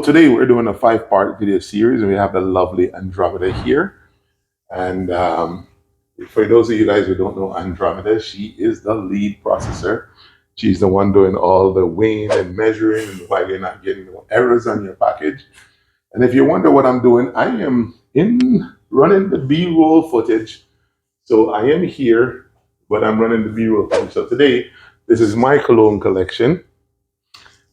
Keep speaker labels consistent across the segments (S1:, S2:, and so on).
S1: today we're doing a 5-part video series, and we have the lovely Andromeda here. And for those of you guys who don't know Andromeda, she is the lead processor. She's the one doing all the weighing and measuring and why you're not getting no errors on your package. And if you wonder what I'm doing, I am running the B-roll footage. So I am here, but I'm running the B-roll footage. So today, this is my cologne collection.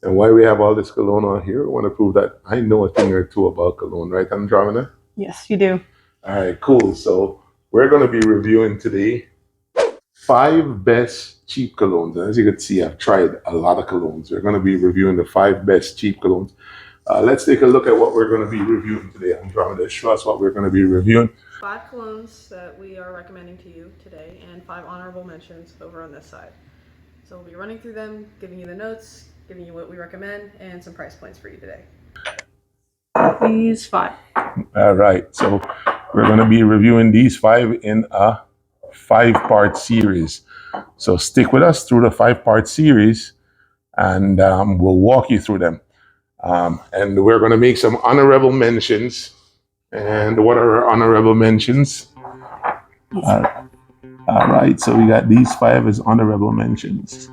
S1: And why we have all this cologne on here, I want to prove that I know a thing or two about cologne, right, Andromeda?
S2: Yes, you do.
S1: All right, cool. So we're going to be reviewing today 5 best cheap colognes. And as you can see, I've tried a lot of colognes. We're going to be reviewing the 5 best cheap colognes. Let's take a look at what we're going to be reviewing today, Andromeda. Show us what we're going to be reviewing.
S2: 5 colognes that we are recommending to you today, and 5 honorable mentions over on this side. So we'll be running through them, giving you the notes, giving you what we recommend, and some price points for you today. These 5.
S1: All right, so we're going to be reviewing these 5 in a 5-part series. So stick with us through the 5-part series, and we'll walk you through them. And we're going to make some honorable mentions. And what are our honorable mentions? All right, so we got these 5 as honorable mentions.